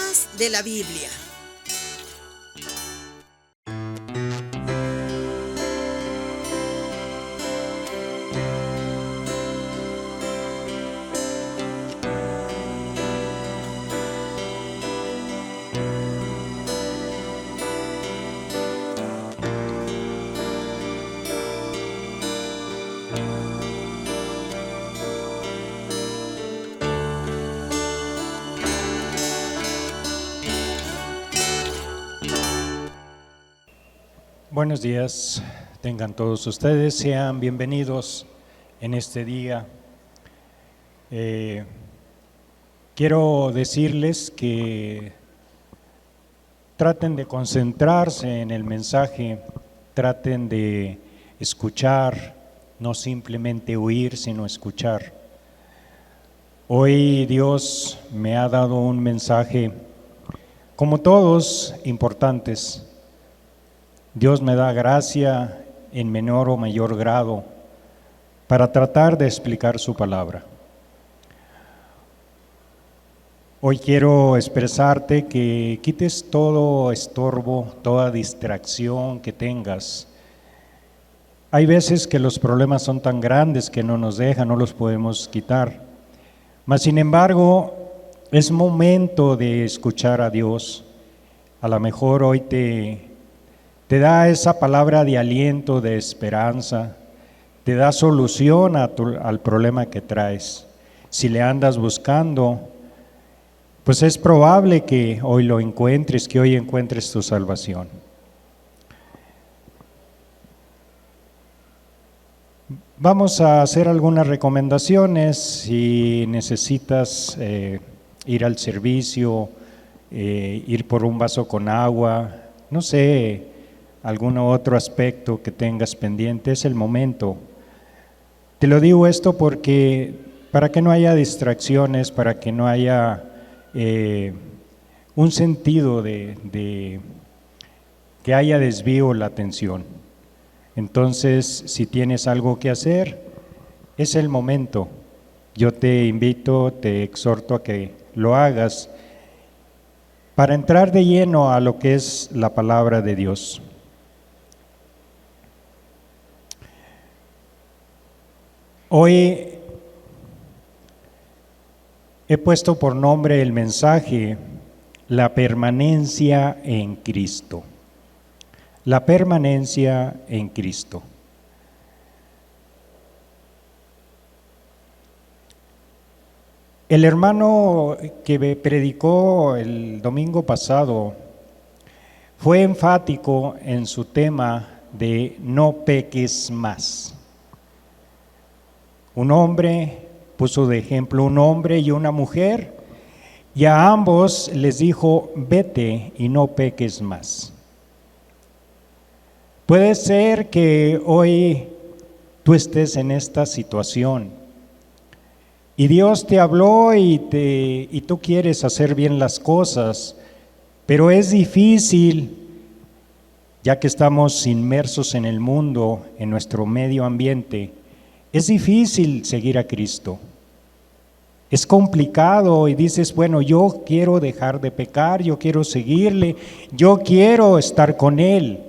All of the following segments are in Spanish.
Páginas de la Biblia. Buenos días, tengan todos ustedes, sean bienvenidos en este día. Quiero decirles que traten de concentrarse en el mensaje, traten de escuchar, no simplemente oír, sino escuchar. Hoy Dios me ha dado un mensaje, como todos, importantes. Dios me da gracia en menor o mayor grado para tratar de explicar su palabra. Hoy quiero expresarte que quites todo estorbo, toda distracción que tengas. Hay veces que los problemas son tan grandes que no nos dejan, no los podemos quitar. Mas sin embargo, es momento de escuchar a Dios. A lo mejor hoy te da esa palabra de aliento, de esperanza, te da solución al problema que traes. Si le andas buscando, pues es probable que hoy lo encuentres, que hoy encuentres tu salvación. Vamos a hacer algunas recomendaciones. Si necesitas ir al servicio, ir por un vaso con agua, no sé, algún otro aspecto que tengas pendiente, es el momento. Te lo digo esto porque para que no haya distracciones, para que no haya un sentido de que haya desvío la atención. Entonces, si tienes algo que hacer, es el momento. Yo te invito, te exhorto a que lo hagas para entrar de lleno a lo que es la palabra de Dios. Hoy he puesto por nombre el mensaje La permanencia en Cristo. La permanencia en Cristo. El hermano que me predicó el domingo pasado fue enfático en su tema de no peques más. Un hombre, puso de ejemplo un hombre y una mujer, y a ambos les dijo, vete y no peques más. Puede ser que hoy tú estés en esta situación y Dios te habló y tú quieres hacer bien las cosas, pero es difícil, ya que estamos inmersos en el mundo, en nuestro medio ambiente. Es difícil seguir a Cristo, es complicado y dices, bueno, yo quiero dejar de pecar, yo quiero seguirle, yo quiero estar con Él,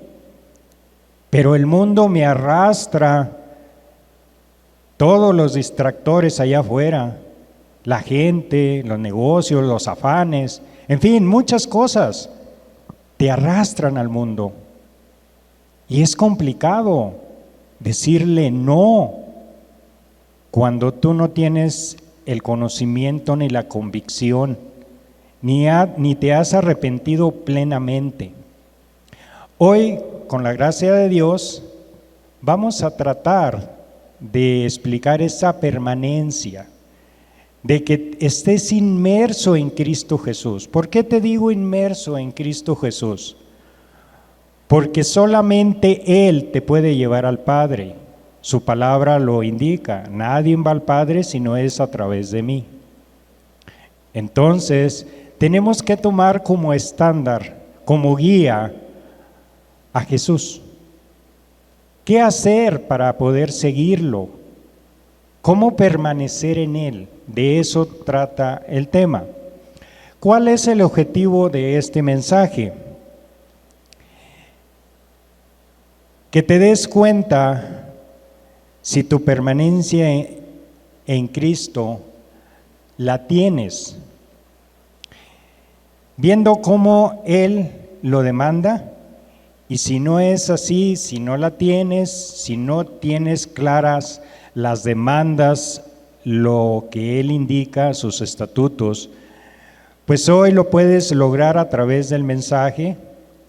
pero el mundo me arrastra, todos los distractores allá afuera, la gente, los negocios, los afanes, en fin, muchas cosas te arrastran al mundo y es complicado decirle no cuando tú no tienes el conocimiento ni la convicción, ni te has arrepentido plenamente. Hoy, con la gracia de Dios, vamos a tratar de explicar esa permanencia, de que estés inmerso en Cristo Jesús. ¿Por qué te digo inmerso en Cristo Jesús? Porque solamente Él te puede llevar al Padre. Su palabra lo indica, nadie va al Padre si no es a través de mí. Entonces, tenemos que tomar como estándar, como guía a Jesús. ¿Qué hacer para poder seguirlo? ¿Cómo permanecer en Él? De eso trata el tema. ¿Cuál es el objetivo de este mensaje? Que te des cuenta si tu permanencia en Cristo la tienes, viendo cómo Él lo demanda, y si no es así, si no la tienes, si no tienes claras las demandas, lo que Él indica, sus estatutos, pues hoy lo puedes lograr a través del mensaje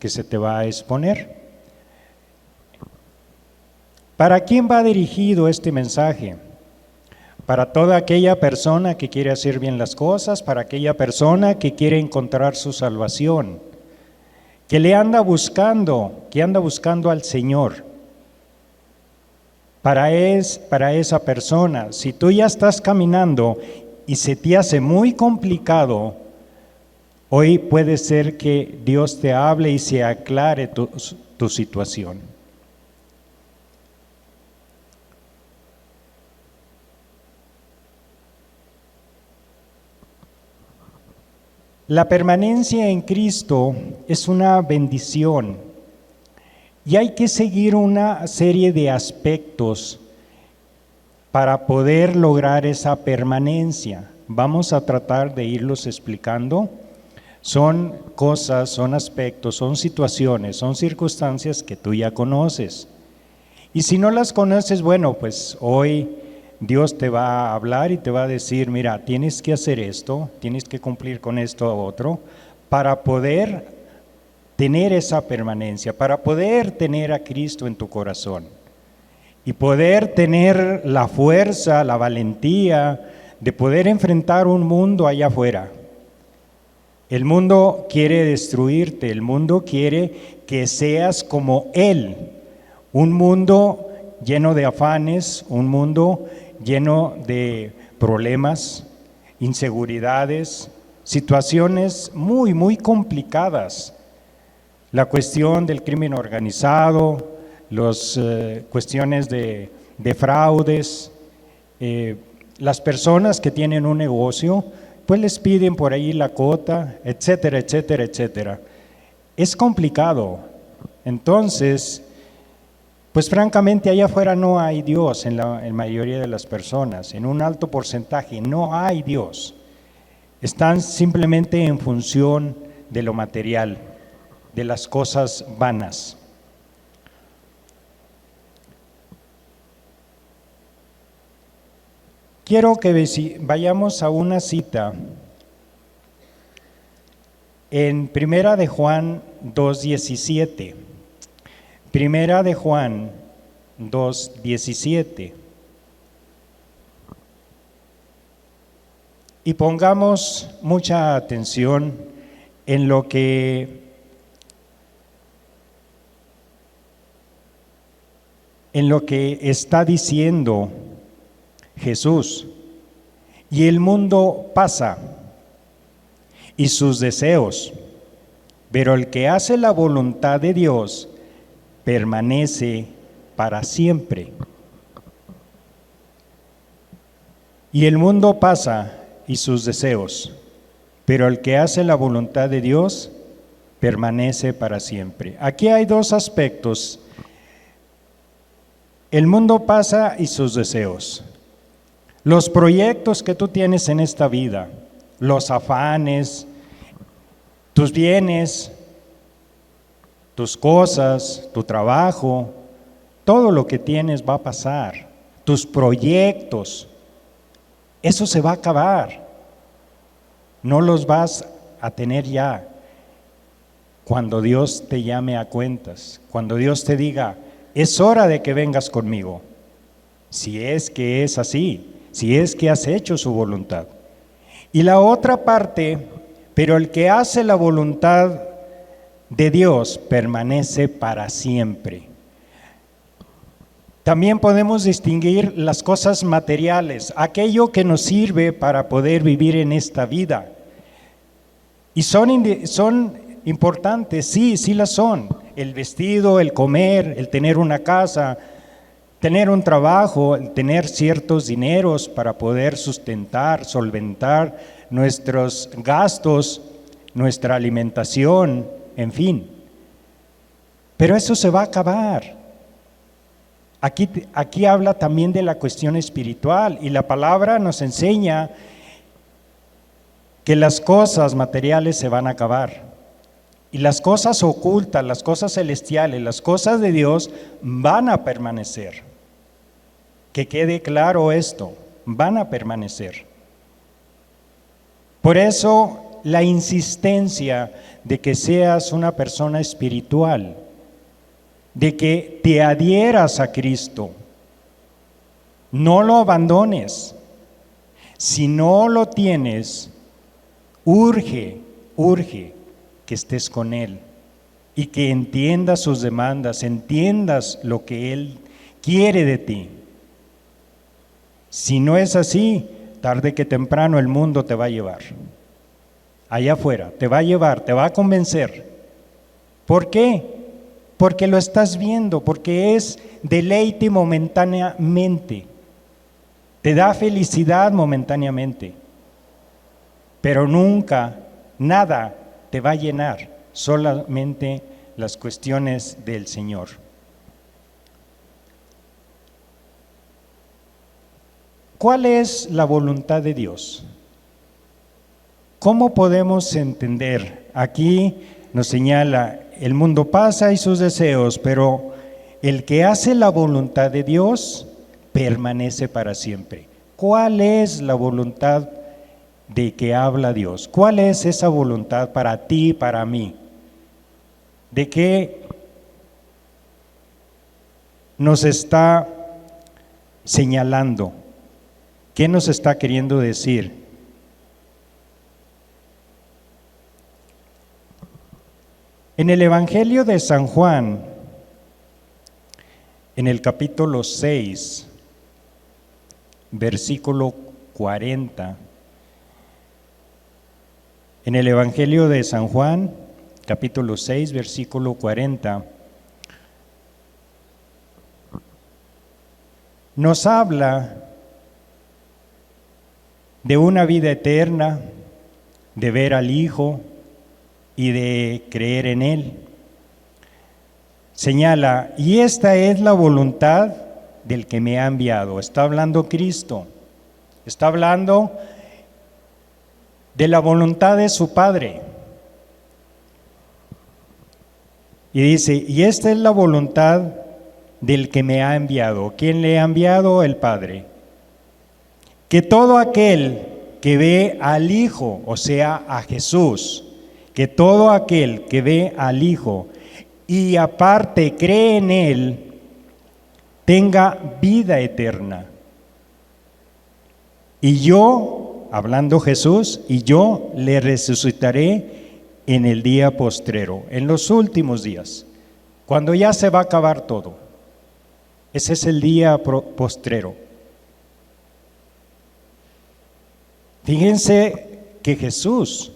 que se te va a exponer. ¿Para quién va dirigido este mensaje? Para toda aquella persona que quiere hacer bien las cosas, para aquella persona que quiere encontrar su salvación, que anda buscando al Señor. Para esa persona, si tú ya estás caminando y se te hace muy complicado, hoy puede ser que Dios te hable y se aclare tu situación. La permanencia en Cristo es una bendición y hay que seguir una serie de aspectos para poder lograr esa permanencia. Vamos a tratar de irlos explicando. Son cosas, son aspectos, son situaciones, son circunstancias que tú ya conoces. Y si no las conoces, bueno, pues hoy Dios te va a hablar y te va a decir, mira, tienes que hacer esto, tienes que cumplir con esto o otro, para poder tener esa permanencia, para poder tener a Cristo en tu corazón y poder tener la fuerza, la valentía de poder enfrentar un mundo allá afuera. El mundo quiere destruirte, el mundo quiere que seas como Él, un mundo lleno de afanes, un mundo lleno de problemas, inseguridades, situaciones muy, muy complicadas. La cuestión del crimen organizado, las cuestiones de fraudes, las personas que tienen un negocio, pues les piden por ahí la cuota, etcétera, etcétera, etcétera. Es complicado. Entonces, pues francamente allá afuera no hay Dios en la mayoría de las personas, en un alto porcentaje no hay Dios. Están simplemente en función de lo material, de las cosas vanas. Quiero que vayamos a una cita en Primera de Juan 2:17. Primera de Juan 2:17. Y pongamos mucha atención en lo que está diciendo Jesús. Y el mundo pasa y sus deseos, pero el que hace la voluntad de Dios permanece para siempre. Y el mundo pasa y sus deseos, pero el que hace la voluntad de Dios permanece para siempre. Aquí hay dos aspectos. El mundo pasa y sus deseos. Los proyectos que tú tienes en esta vida, los afanes, tus bienes, tus cosas, tu trabajo, todo lo que tienes va a pasar. Tus proyectos, eso se va a acabar. No los vas a tener ya. Cuando Dios te llame a cuentas, cuando Dios te diga, es hora de que vengas conmigo. Si es que es así, si es que has hecho su voluntad. Y la otra parte, pero el que hace la voluntad de Dios permanece para siempre. También podemos distinguir las cosas materiales, aquello que nos sirve para poder vivir en esta vida. Y son importantes, sí las son. El vestido, el comer, el tener una casa, tener un trabajo, el tener ciertos dineros para poder sustentar, solventar nuestros gastos, nuestra alimentación, en fin. Pero eso se va a acabar. Aquí habla también de la cuestión espiritual, y la palabra nos enseña que las cosas materiales se van a acabar, y las cosas ocultas, las cosas celestiales, las cosas de Dios van a permanecer. Que quede claro esto, van a permanecer. Por eso la insistencia de que seas una persona espiritual, de que te adhieras a Cristo, no lo abandones. Si no lo tienes, urge que estés con Él y que entiendas sus demandas, entiendas lo que Él quiere de ti. Si no es así, tarde que temprano el mundo te va a llevar. Allá afuera, te va a llevar, te va a convencer. ¿Por qué? Porque lo estás viendo, porque es deleite momentáneamente. Te da felicidad momentáneamente. Pero nunca, nada te va a llenar, solamente las cuestiones del Señor. ¿Cuál es la voluntad de Dios? ¿Cómo podemos entender? Aquí nos señala, el mundo pasa y sus deseos, pero el que hace la voluntad de Dios permanece para siempre. ¿Cuál es la voluntad de que habla Dios? ¿Cuál es esa voluntad para ti y para mí? ¿De qué nos está señalando? ¿Qué nos está queriendo decir? En el Evangelio de San Juan, en el capítulo 6, versículo 40, en el Evangelio de San Juan, capítulo 6, versículo 40, nos habla de una vida eterna, de ver al Hijo y de creer en Él. Señala, y esta es la voluntad del que me ha enviado. Está hablando Cristo, está hablando de la voluntad de su Padre. Y dice, y esta es la voluntad del que me ha enviado. ¿Quién le ha enviado? El Padre. Que todo aquel que ve al Hijo, o sea, a Jesús, que todo aquel que ve al Hijo y aparte cree en Él, tenga vida eterna. Y yo, hablando Jesús, y yo le resucitaré en el día postrero, en los últimos días, cuando ya se va a acabar todo. Ese es el día postrero. Fíjense que Jesús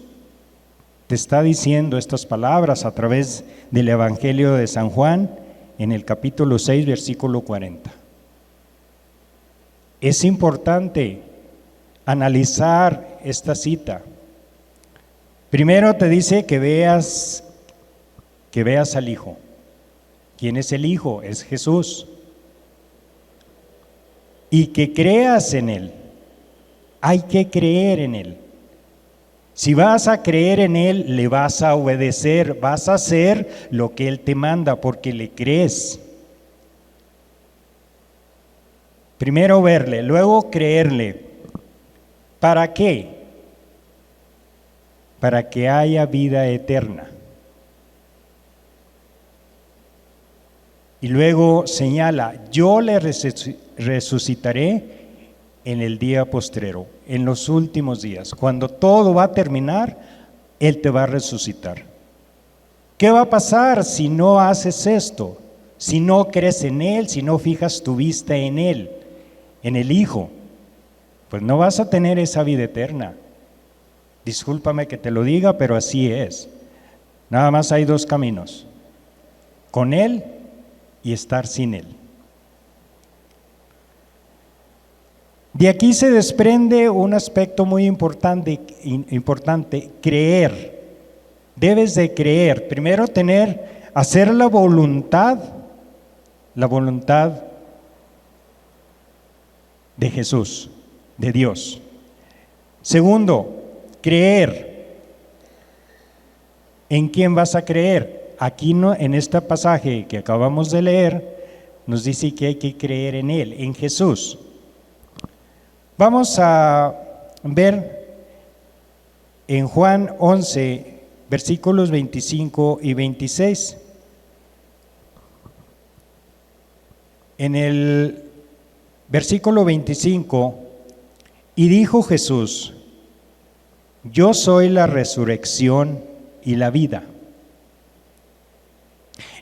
te está diciendo estas palabras a través del Evangelio de San Juan en el capítulo 6, versículo 40. Es importante analizar esta cita. Primero te dice que veas al Hijo. ¿Quién es el Hijo? Es Jesús. Y que creas en Él. Hay que creer en Él. Si vas a creer en Él, le vas a obedecer, vas a hacer lo que Él te manda porque le crees. Primero verle, luego creerle. ¿Para qué? Para que haya vida eterna. Y luego señala, yo le resucitaré en el día postrero, en los últimos días. Cuando todo va a terminar, Él te va a resucitar. ¿Qué va a pasar si no haces esto? Si no crees en Él, si no fijas tu vista en Él, en el Hijo, pues no vas a tener esa vida eterna. Discúlpame que te lo diga, pero así es. Nada más hay dos caminos: con Él y estar sin Él. De aquí se desprende un aspecto muy importante, creer. Debes de creer. Primero hacer la voluntad de Jesús, de Dios. Segundo, creer. ¿En quién vas a creer? Aquí no, en este pasaje que acabamos de leer, nos dice que hay que creer en Él, en Jesús. Vamos a ver en Juan 11, versículos 25 y 26. En el versículo 25, y dijo Jesús: yo soy la resurrección y la vida.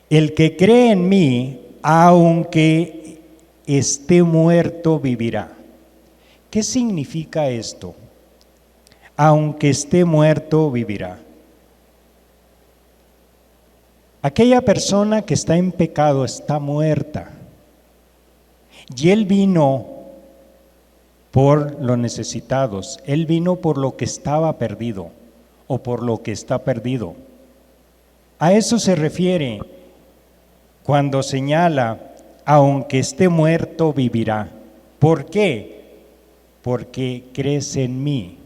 El que cree en mí, aunque esté muerto, vivirá. ¿Qué significa esto? Aunque esté muerto, vivirá. Aquella persona que está en pecado está muerta. Y Él vino por los necesitados. Él vino por lo que estaba perdido o por lo que está perdido. A eso se refiere cuando señala, aunque esté muerto, vivirá. ¿Por qué? Porque crees en mí.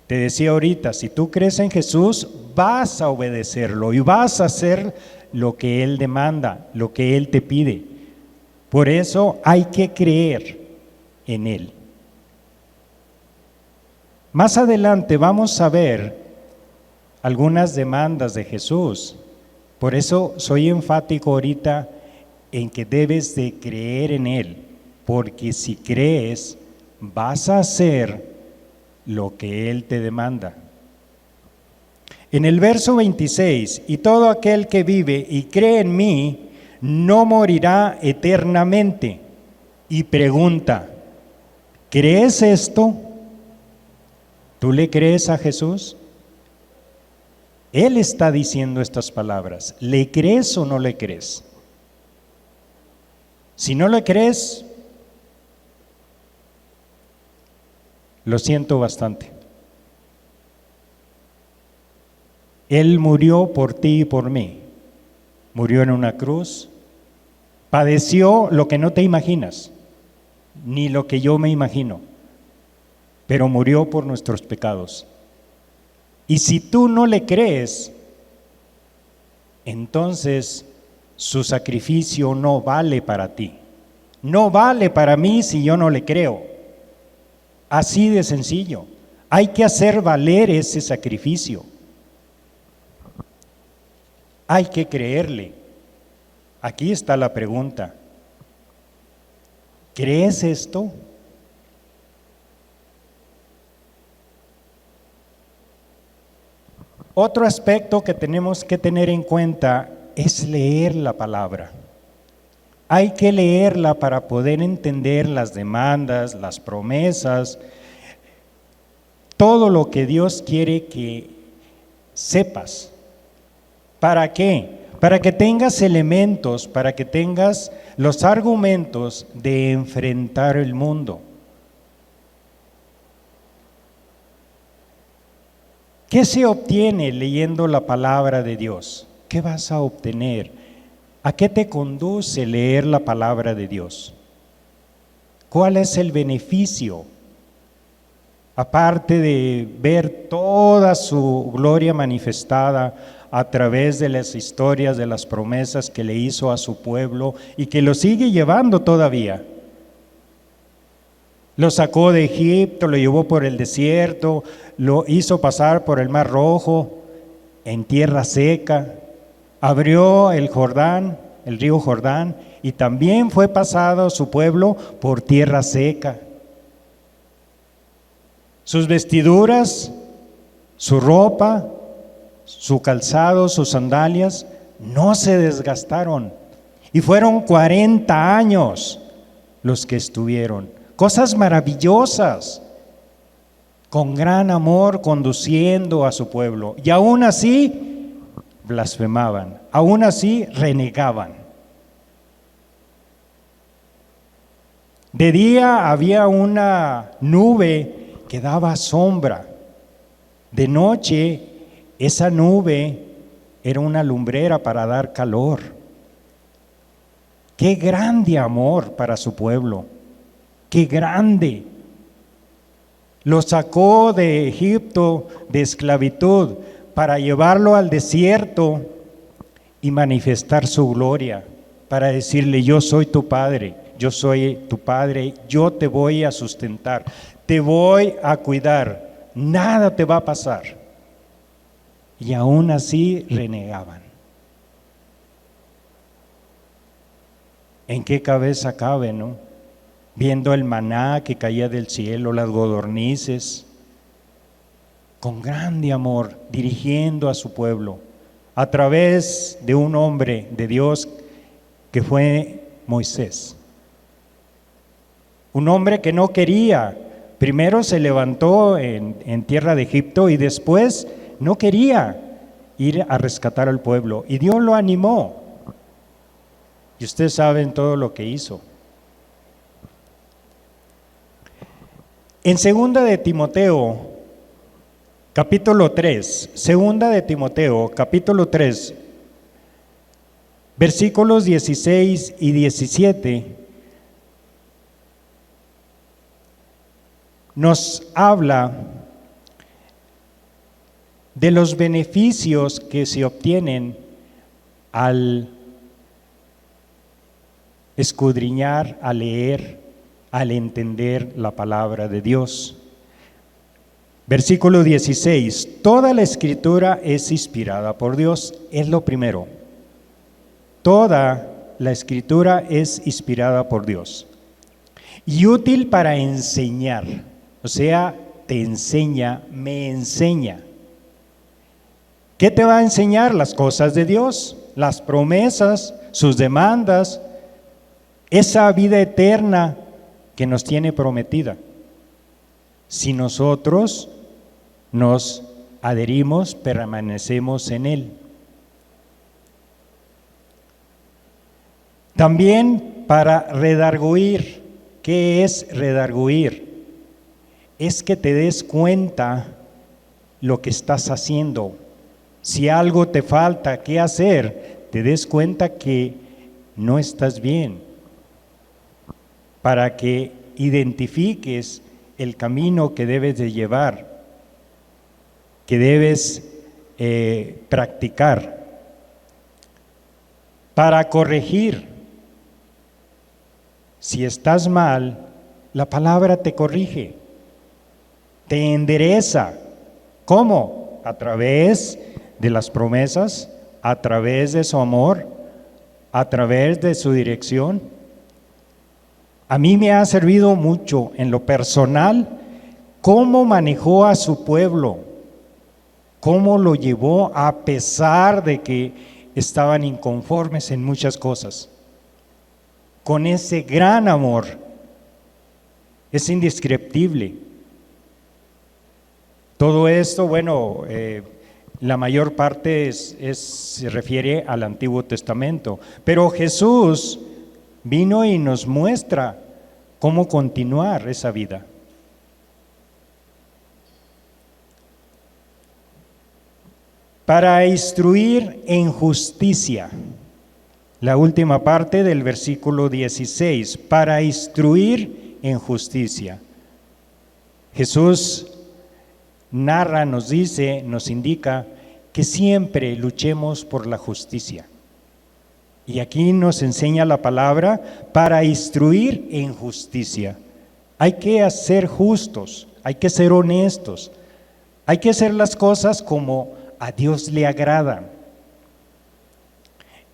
Te decía ahorita, si tú crees en Jesús, vas a obedecerlo y vas a hacer lo que Él demanda, lo que Él te pide. Por eso hay que creer en Él. Más adelante vamos a ver algunas demandas de Jesús. Por eso soy enfático ahorita en que debes de creer en Él, porque si crees, vas a hacer lo que Él te demanda. En el verso 26, y todo aquel que vive y cree en mí, no morirá eternamente. Y pregunta, ¿crees esto? ¿Tú le crees a Jesús? Él está diciendo estas palabras. ¿Le crees o no le crees? Si no le crees, lo siento bastante. Él murió por ti y por mí. Murió en una cruz, padeció lo que no te imaginas, ni lo que yo me imagino, pero murió por nuestros pecados. Y si tú no le crees, entonces su sacrificio no vale para ti. No vale para mí si yo no le creo. Así de sencillo. Hay que hacer valer ese sacrificio. Hay que creerle. Aquí está la pregunta. ¿Crees esto? Otro aspecto que tenemos que tener en cuenta es leer la palabra. Hay que leerla para poder entender las demandas, las promesas, todo lo que Dios quiere que sepas. ¿Para qué? Para que tengas elementos, para que tengas los argumentos de enfrentar el mundo. ¿Qué se obtiene leyendo la palabra de Dios? ¿Qué vas a obtener? ¿A qué te conduce leer la palabra de Dios? ¿Cuál es el beneficio? Aparte de ver toda su gloria manifestada a través de las historias, de las promesas que le hizo a su pueblo y que lo sigue llevando todavía. Lo sacó de Egipto, lo llevó por el desierto, lo hizo pasar por el Mar Rojo, en tierra seca, abrió el Jordán, el río Jordán, y también fue pasado su pueblo por tierra seca. Sus vestiduras, su ropa, su calzado, sus sandalias, no se desgastaron. Y fueron 40 años los que estuvieron. Cosas maravillosas, con gran amor conduciendo a su pueblo. Y aún así blasfemaban, aún así renegaban. De día había una nube que daba sombra. De noche esa nube era una lumbrera para dar calor. Qué grande amor para su pueblo, qué grande. Lo sacó de Egipto de esclavitud para llevarlo al desierto y manifestar su gloria, para decirle: yo soy tu padre, yo soy tu padre, yo te voy a sustentar, te voy a cuidar, nada te va a pasar. Y aún así renegaban. ¿En qué cabeza cabe, no? Viendo el maná que caía del cielo, las codornices, con grande amor, dirigiendo a su pueblo, a través de un hombre de Dios que fue Moisés. Un hombre que no quería, primero se levantó en tierra de Egipto y después no quería ir a rescatar al pueblo. Y Dios lo animó. Y ustedes saben todo lo que hizo. En 2 de Timoteo, capítulo 3, 2 de Timoteo, capítulo 3, versículos 16 y 17, nos habla de los beneficios que se obtienen al escudriñar, al leer, al entender la palabra de Dios. Versículo 16, toda la escritura es inspirada por Dios, es lo primero. Toda la escritura es inspirada por Dios y útil para enseñar, o sea, te enseña, me enseña. ¿Qué te va a enseñar? Las cosas de Dios, las promesas, sus demandas, esa vida eterna que nos tiene prometida. Si nosotros nos adherimos, permanecemos en Él. También para redarguir. ¿Qué es redarguir? Es que te des cuenta lo que estás haciendo. Si algo te falta qué hacer, te des cuenta que no estás bien, para que identifiques el camino que debes de llevar, que debes practicar. Para corregir. Si estás mal, la palabra te corrige, te endereza. ¿Cómo? A través de las promesas, a través de su amor, a través de su dirección. A mí me ha servido mucho en lo personal cómo manejó a su pueblo, cómo lo llevó a pesar de que estaban inconformes en muchas cosas. Con ese gran amor, es indescriptible. Todo esto, bueno, la mayor parte se refiere al Antiguo Testamento, pero Jesús vino y nos muestra cómo continuar esa vida. Para instruir en justicia. La última parte del versículo 16, para instruir en justicia. Jesús narra, nos dice, nos indica que siempre luchemos por la justicia. Y aquí nos enseña la palabra para instruir en justicia. Hay que ser justos, hay que ser honestos, hay que hacer las cosas como a Dios le agrada.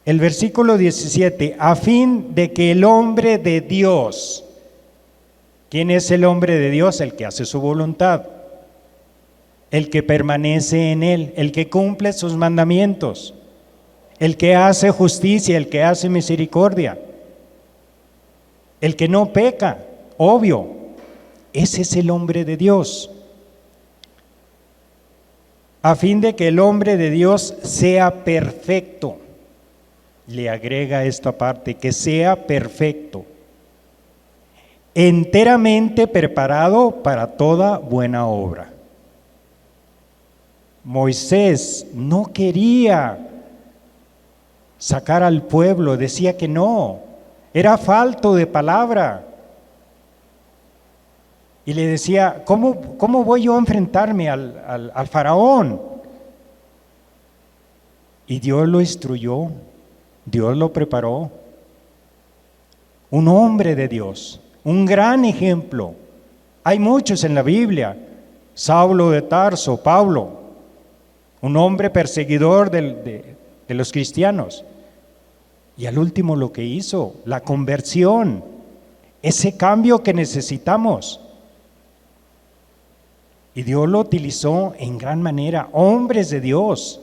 El versículo 17, a fin de que el hombre de Dios, ¿quién es el hombre de Dios? El que hace su voluntad, el que permanece en Él, el que cumple sus mandamientos, el que hace justicia, el que hace misericordia, el que no peca, obvio, ese es el hombre de Dios. A fin de que el hombre de Dios sea perfecto. Le agrega esta parte, que sea perfecto, enteramente preparado para toda buena obra. Moisés no quería sacar al pueblo, decía que no, era falto de palabra. Y le decía, ¿cómo voy yo a enfrentarme al faraón? Y Dios lo instruyó, Dios lo preparó. Un hombre de Dios, un gran ejemplo. Hay muchos en la Biblia. Saulo de Tarso, Pablo, un hombre perseguidor de los cristianos. Y al último lo que hizo, la conversión, ese cambio que necesitamos. Y Dios lo utilizó en gran manera, hombres de Dios.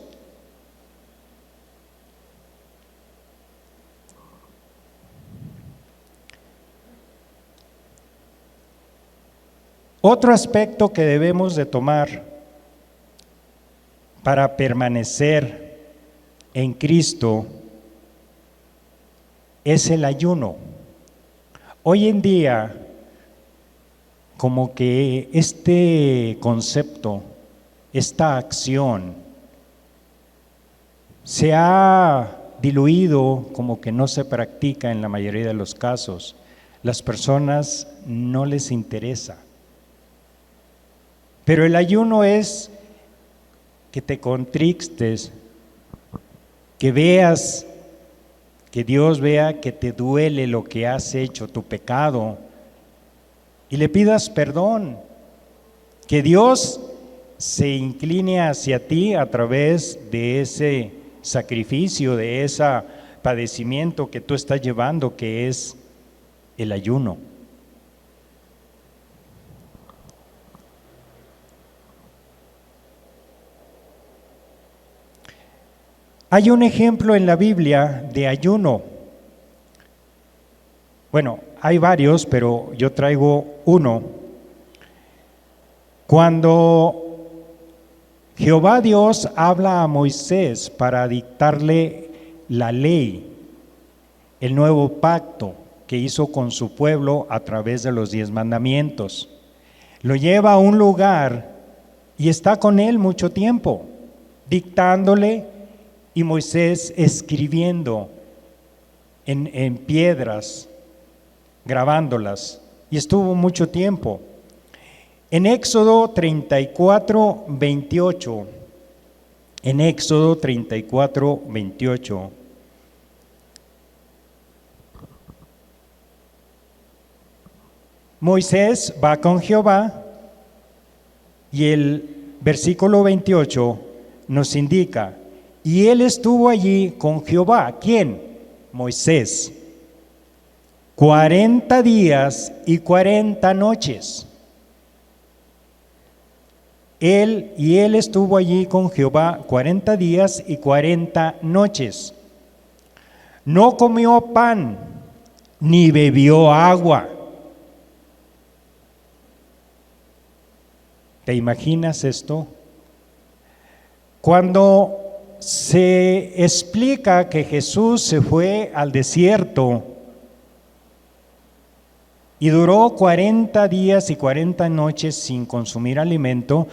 Otro aspecto que debemos de tomar para permanecer en Cristo es el ayuno. Hoy en día, como que este concepto, esta acción, se ha diluido, como que no se practica en la mayoría de los casos. Las personas no les interesa. Pero el ayuno es que te contristes, que veas, que Dios vea que te duele lo que has hecho, tu pecado, y le pidas perdón, que Dios se incline hacia ti a través de ese sacrificio, de ese padecimiento que tú estás llevando, que es el ayuno. Hay un ejemplo en la Biblia de ayuno. Bueno, hay varios, pero yo traigo uno. Cuando Jehová Dios habla a Moisés para dictarle la ley, el nuevo pacto que hizo con su pueblo a través de los 10 mandamientos, lo lleva a un lugar y está con él mucho tiempo, dictándole, y Moisés escribiendo en piedras, grabándolas, y estuvo mucho tiempo. En Éxodo 34, 28, en Éxodo 34, 28, Moisés va con Jehová y el versículo 28 nos indica, y él estuvo allí con Jehová. ¿Quién? Moisés. 40 días y 40 noches. Él estuvo allí con Jehová 40 días y 40 noches. No comió pan, ni bebió agua. ¿Te imaginas esto? Cuando se explica que Jesús se fue al desierto y duró 40 días y 40 noches sin consumir alimento,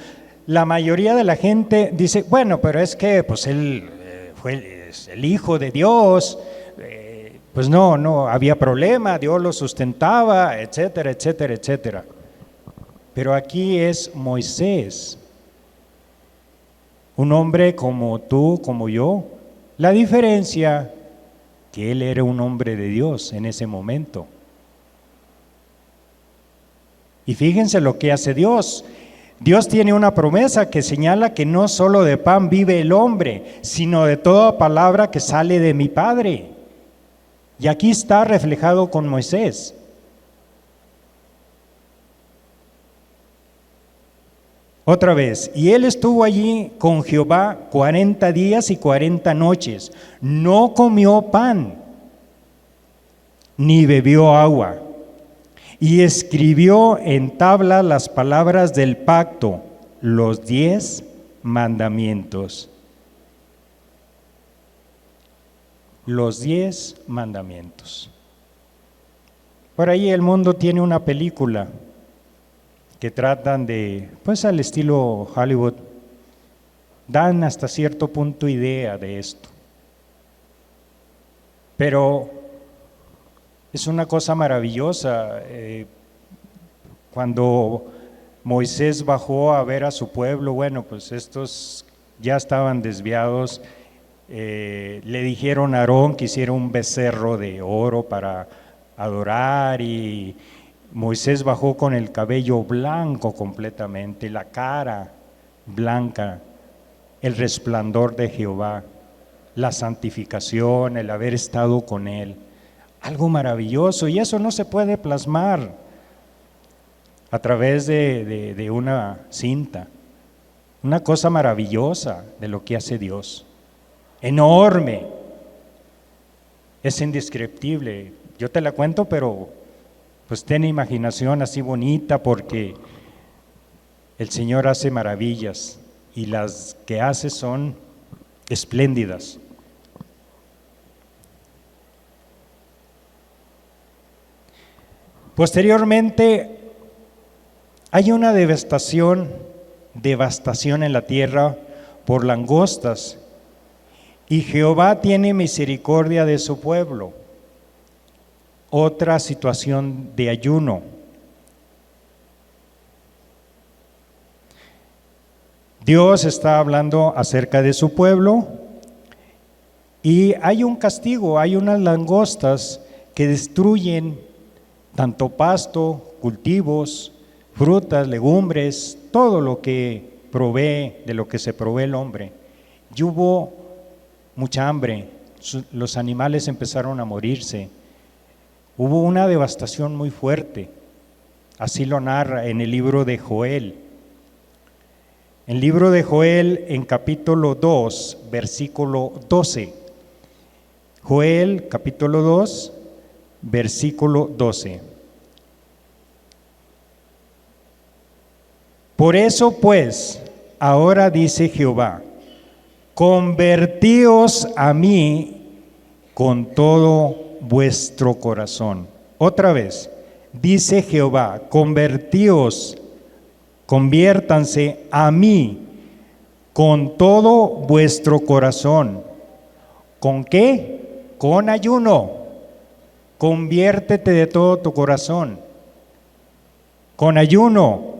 la mayoría de la gente dice, bueno, pero es que pues él fue el Hijo de Dios, pues no había problema, Dios lo sustentaba, etcétera, etcétera, etcétera. Pero aquí es Moisés, un hombre como tú, como yo. La diferencia, que él era un hombre de Dios en ese momento. Y fíjense lo que hace Dios. Dios tiene una promesa que señala que no solo de pan vive el hombre, sino de toda palabra que sale de mi Padre. Y aquí está reflejado con Moisés. Otra vez, y él estuvo allí con Jehová 40 días y 40 noches. No comió pan, ni bebió agua. Y escribió en tabla las palabras del pacto, los 10 mandamientos. Los 10 mandamientos. Por ahí el mundo tiene una película que tratan de, pues al estilo Hollywood, dan hasta cierto punto idea de esto. Pero es una cosa maravillosa. Cuando Moisés bajó a ver a su pueblo, bueno, pues estos ya estaban desviados, le dijeron a Aarón que hiciera un becerro de oro para adorar, y Moisés bajó con el cabello blanco completamente, la cara blanca, el resplandor de Jehová, la santificación, el haber estado con Él, algo maravilloso, y eso no se puede plasmar a través de una cinta, una cosa maravillosa de lo que hace Dios, enorme, es indescriptible. Yo te la cuento, pero pues ten imaginación así bonita, porque el Señor hace maravillas y las que hace son espléndidas. Posteriormente hay una devastación en la tierra por langostas, y Jehová tiene misericordia de su pueblo. Otra situación de ayuno. Dios está hablando acerca de su pueblo y hay un castigo, hay unas langostas que destruyen tanto pasto, cultivos, frutas, legumbres, todo lo que provee, de lo que se provee el hombre. Y hubo mucha hambre, los animales empezaron a morirse. Hubo una devastación muy fuerte, así lo narra en el libro de Joel. En el libro de Joel, en capítulo 2, versículo 12. Joel, capítulo 2, versículo 12. Por eso pues, ahora dice Jehová, convertíos a mí con todo vuestro corazón. Otra vez, dice Jehová, convertíos, conviértanse a mí con todo vuestro corazón. ¿Con qué? Con ayuno. Conviértete de todo tu corazón. Con ayuno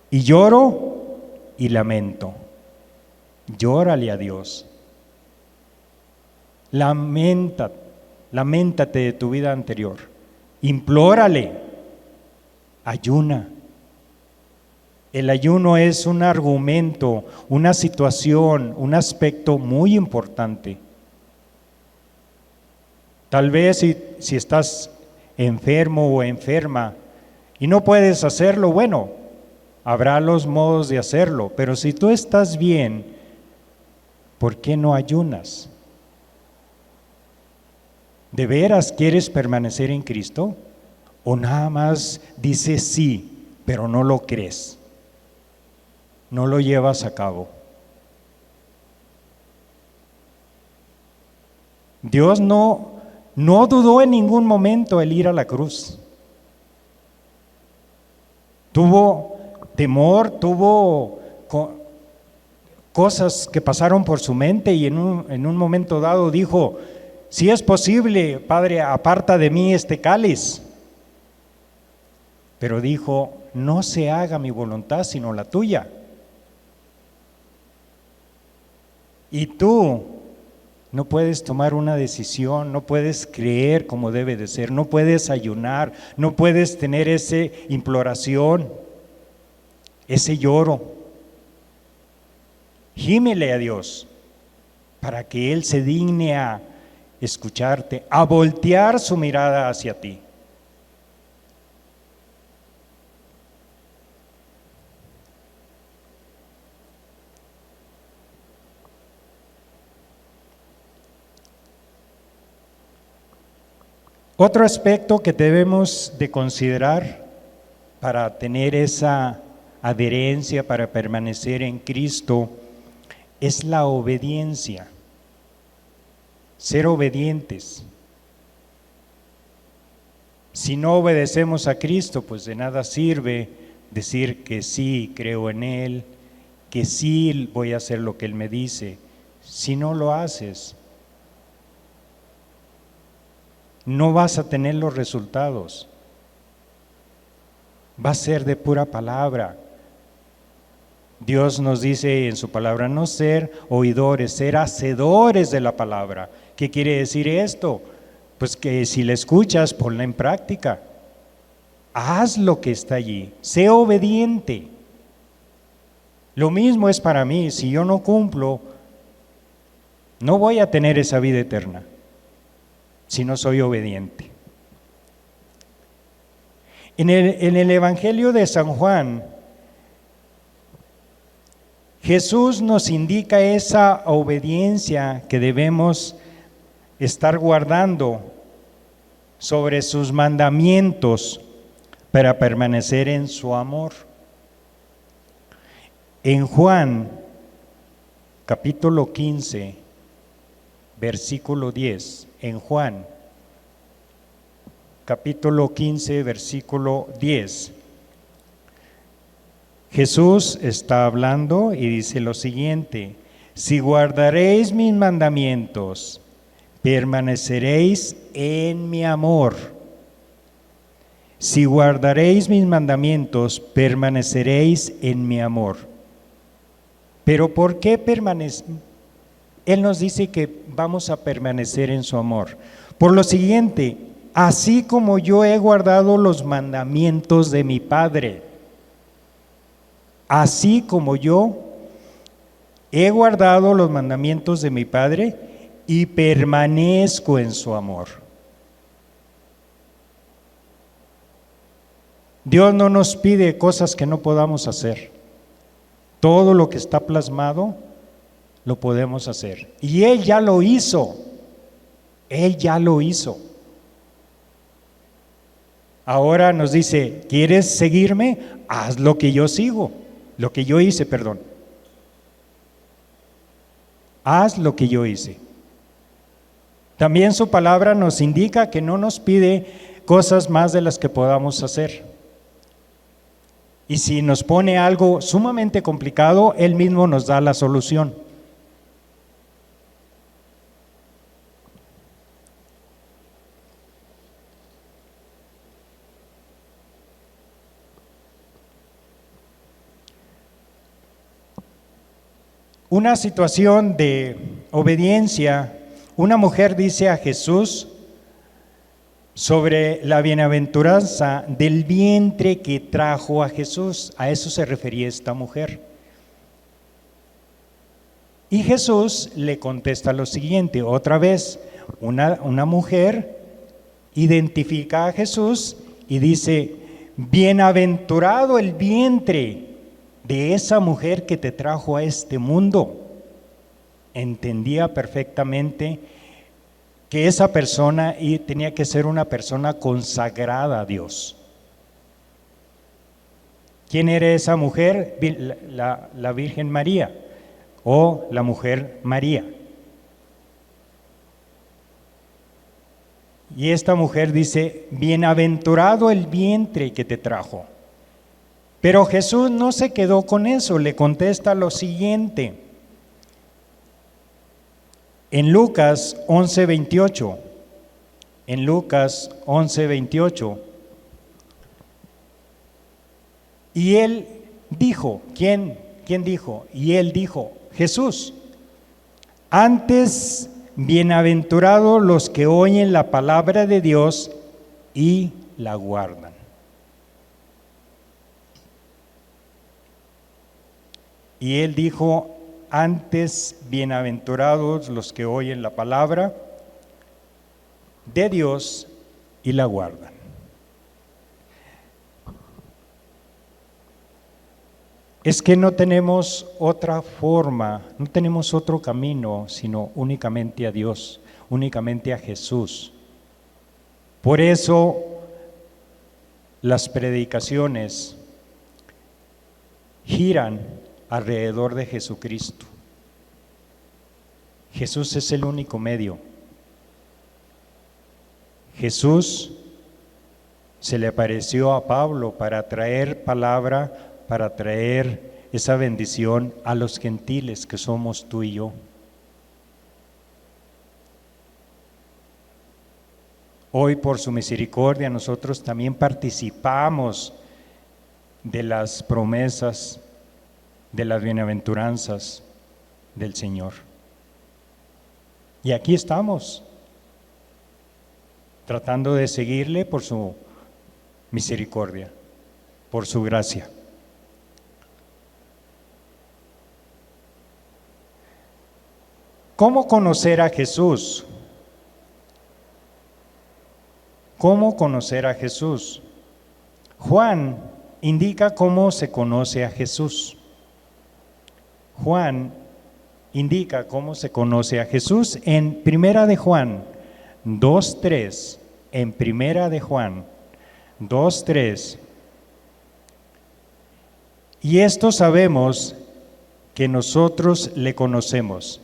y lloro y lamento. Llórale a Dios. Lamentate de tu vida anterior. Implórale. Ayuna. El ayuno es un argumento, una situación, un aspecto muy importante. Tal vez si estás enfermo o enferma y no puedes hacerlo, bueno, habrá los modos de hacerlo, pero si tú estás bien, ¿por qué no ayunas? ¿De veras quieres permanecer en Cristo? ¿O nada más dices sí, pero no lo crees? No lo llevas a cabo. Dios no dudó en ningún momento el ir a la cruz. Tuvo temor, tuvo cosas que pasaron por su mente, y en un momento dado dijo, si es posible, Padre, aparta de mí este cáliz. Pero dijo, no se haga mi voluntad sino la tuya. Y tú no puedes tomar una decisión, no puedes creer como debe de ser, no puedes ayunar, no puedes tener esa imploración, ese lloro. Gímele a Dios para que Él se digne a escucharte, a voltear su mirada hacia ti. Otro aspecto que debemos de considerar para tener esa adherencia, para permanecer en Cristo, es la obediencia. Ser obedientes. Si no obedecemos a Cristo, pues de nada sirve decir que sí, creo en Él, que sí voy a hacer lo que Él me dice. Si no lo haces, no vas a tener los resultados. Va a ser de pura palabra. Dios nos dice en su palabra no ser oidores, ser hacedores de la palabra. ¿Qué quiere decir esto? Pues que si la escuchas, ponla en práctica. Haz lo que está allí, sé obediente. Lo mismo es para mí, si yo no cumplo, no voy a tener esa vida eterna, si no soy obediente. En el Evangelio de San Juan, Jesús nos indica esa obediencia que debemos estar guardando sobre sus mandamientos para permanecer en su amor. En Juan, capítulo 15, versículo 10, en Juan, capítulo 15, versículo 10, Jesús está hablando y dice lo siguiente: si guardaréis mis mandamientos, permaneceréis en mi amor. Si guardaréis mis mandamientos, permaneceréis en mi amor. Pero ¿por qué permanecemos? Él nos dice que vamos a permanecer en su amor. Por lo siguiente: así como yo he guardado los mandamientos de mi Padre, así como yo he guardado los mandamientos de mi Padre y permanezco en su amor. Dios no nos pide cosas que no podamos hacer. Todo lo que está plasmado lo podemos hacer. Y Él ya lo hizo. Él ya lo hizo. Ahora nos dice: ¿quieres seguirme? Haz lo que yo sigo. Lo que yo hice, perdón. Haz lo que yo hice. También su palabra nos indica que no nos pide cosas más de las que podamos hacer. Y si nos pone algo sumamente complicado, Él mismo nos da la solución. Una situación de obediencia, una mujer dice a Jesús sobre la bienaventuranza del vientre que trajo a Jesús. A eso se refería esta mujer. Y Jesús le contesta lo siguiente, otra vez, una mujer identifica a Jesús y dice: bienaventurado el vientre de esa mujer que te trajo a este mundo. Entendía perfectamente que esa persona tenía que ser una persona consagrada a Dios. ¿Quién era esa mujer? La Virgen María o la mujer María. Y esta mujer dice: bienaventurado el vientre que te trajo. Pero Jesús no se quedó con eso, le contesta lo siguiente. En Lucas 11:28, en Lucas 11:28, y él dijo, ¿quién dijo? Y él dijo, Jesús: antes bienaventurados los que oyen la palabra de Dios y la guardan. Y él dijo: antes bienaventurados los que oyen la palabra de Dios y la guardan. Es que no tenemos otra forma, no tenemos otro camino, sino únicamente a Dios, únicamente a Jesús. Por eso las predicaciones giran alrededor de Jesucristo. Jesús es el único medio. Jesús se le apareció a Pablo para traer palabra, para traer esa bendición a los gentiles que somos tú y yo. Hoy, por su misericordia, nosotros también participamos de las promesas, de las bienaventuranzas del Señor. Y aquí estamos, tratando de seguirle por su misericordia, por su gracia. ¿Cómo conocer a Jesús? ¿Cómo conocer a Jesús? Juan indica cómo se conoce a Jesús. Juan indica cómo se conoce a Jesús en Primera de Juan 2:3. En Primera de Juan 2:3. Y esto sabemos que nosotros le conocemos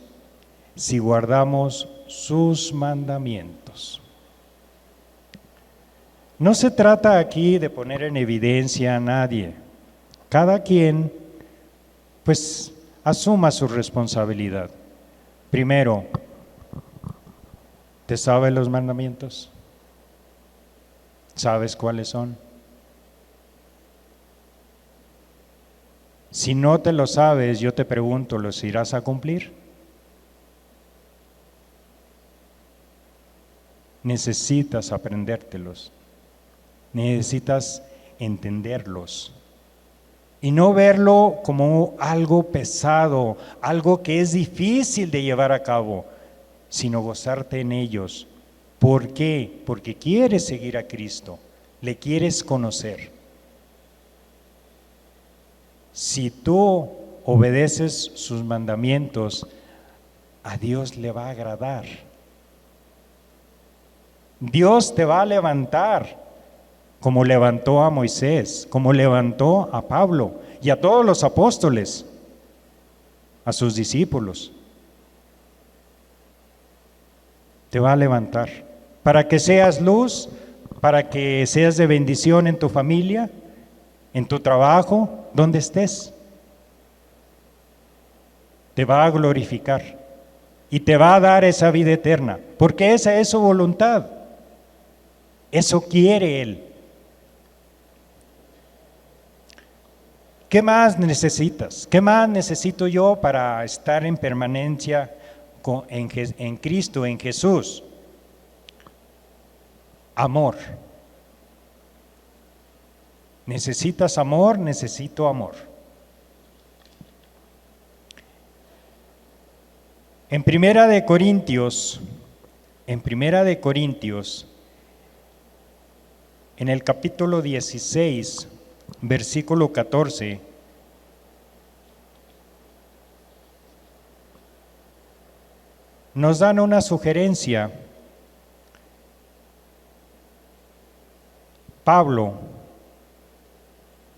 si guardamos sus mandamientos. No se trata aquí de poner en evidencia a nadie. Cada quien, pues, asuma su responsabilidad. Primero, ¿te sabes los mandamientos? ¿Sabes cuáles son? Si no te lo sabes, yo te pregunto, ¿los irás a cumplir? Necesitas aprendértelos. Necesitas entenderlos y no verlo como algo pesado, algo que es difícil de llevar a cabo, sino gozarte en ellos. ¿Por qué? Porque quieres seguir a Cristo, le quieres conocer. Si tú obedeces sus mandamientos, a Dios le va a agradar. Dios te va a levantar, como levantó a Moisés, como levantó a Pablo y a todos los apóstoles, a sus discípulos. Te va a levantar para que seas luz, para que seas de bendición en tu familia, en tu trabajo, donde estés. Te va a glorificar y te va a dar esa vida eterna, porque esa es su voluntad. Eso quiere Él. ¿Qué más necesitas? ¿Qué más necesito yo para estar en permanencia en Cristo, en Jesús? Amor. ¿Necesitas amor? Necesito amor. En Primera de Corintios, en el capítulo 16, versículo 14, nos dan una sugerencia. Pablo,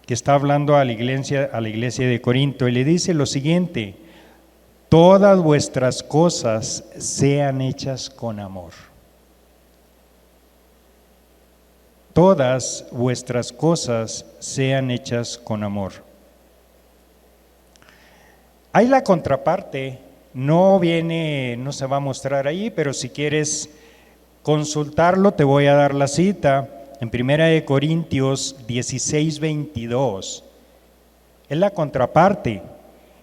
que está hablando a la iglesia de Corinto, y le dice lo siguiente: todas vuestras cosas sean hechas con amor. Todas vuestras cosas sean hechas con amor. Hay la contraparte, no se va a mostrar ahí, pero si quieres consultarlo, te voy a dar la cita en 1 Corintios 16:22. Es la contraparte.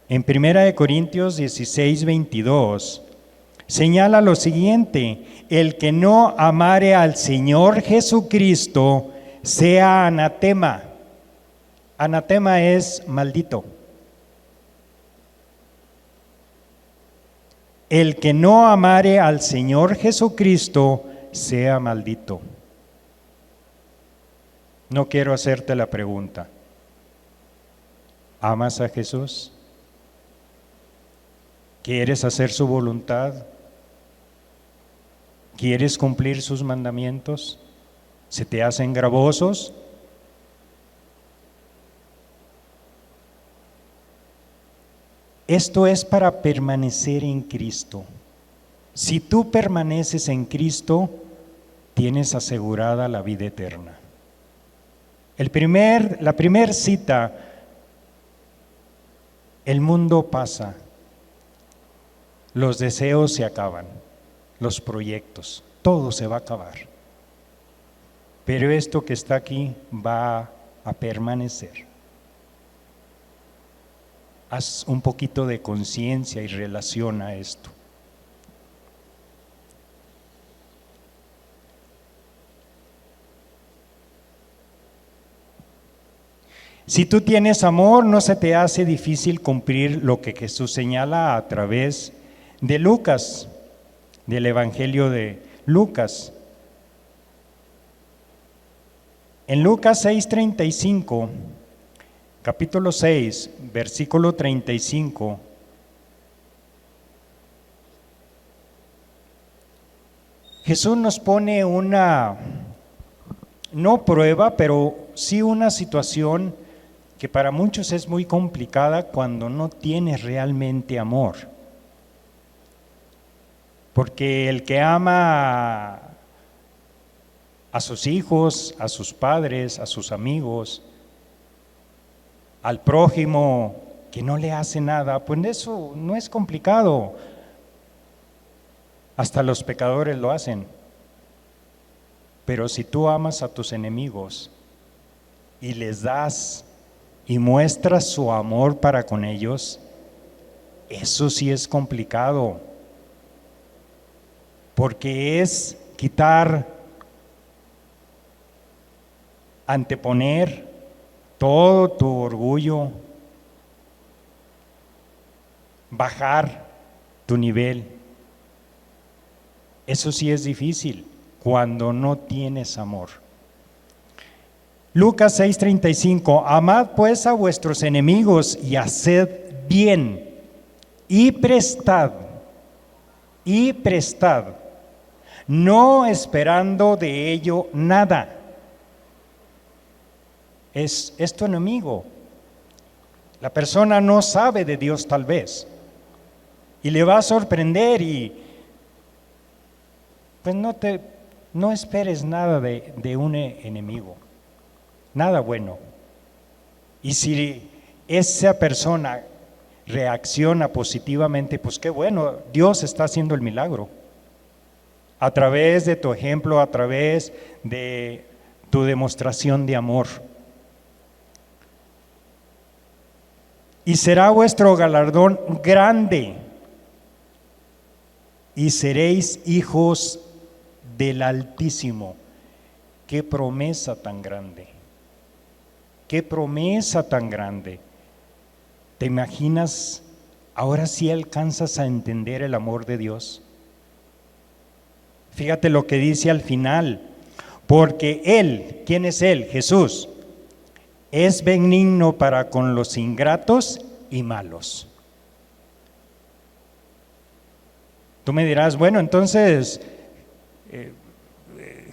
En 1 Corintios 16:22 señala lo siguiente: el que no amare al Señor Jesucristo sea anatema. Anatema es maldito. El que no amare al Señor Jesucristo sea maldito. No quiero hacerte la pregunta: ¿amas a Jesús? ¿Quieres hacer su voluntad? ¿Quieres cumplir sus mandamientos? ¿Se te hacen gravosos? Esto es para permanecer en Cristo. Si tú permaneces en Cristo, tienes asegurada la vida eterna. La primer cita, el mundo pasa, los deseos se acaban, los proyectos, todo se va a acabar. Pero esto que está aquí va a permanecer. Haz un poquito de conciencia y relaciona esto. Si tú tienes amor, no se te hace difícil cumplir lo que Jesús señala a través de Lucas, del Evangelio de Lucas. En Lucas 6:35, capítulo 6, versículo 35, Jesús nos pone una, no prueba, pero sí una situación que para muchos es muy complicada cuando no tienes realmente amor. Porque el que ama a sus hijos, a sus padres, a sus amigos, al prójimo que no le hace nada, pues eso no es complicado. Hasta los pecadores lo hacen. Pero si tú amas a tus enemigos y les das y muestras su amor para con ellos, eso sí es complicado, porque es quitar, anteponer todo tu orgullo, bajar tu nivel. Eso sí es difícil cuando no tienes amor. Lucas 6:35, amad pues a vuestros enemigos y haced bien y prestad, no esperando de ello nada. Es tu enemigo. La persona no sabe de Dios tal vez y le va a sorprender y pues no esperes nada de un enemigo. Nada bueno. Y si esa persona reacciona positivamente, pues qué bueno, Dios está haciendo el milagro. A través de tu ejemplo, a través de tu demostración de amor. Y será vuestro galardón grande, y seréis hijos del Altísimo. ¡Qué promesa tan grande! ¡Qué promesa tan grande! ¿Te imaginas? Ahora sí alcanzas a entender el amor de Dios. Fíjate lo que dice al final. Porque Él, ¿quién es Él? Jesús, es benigno para con los ingratos y malos. Tú me dirás, bueno, entonces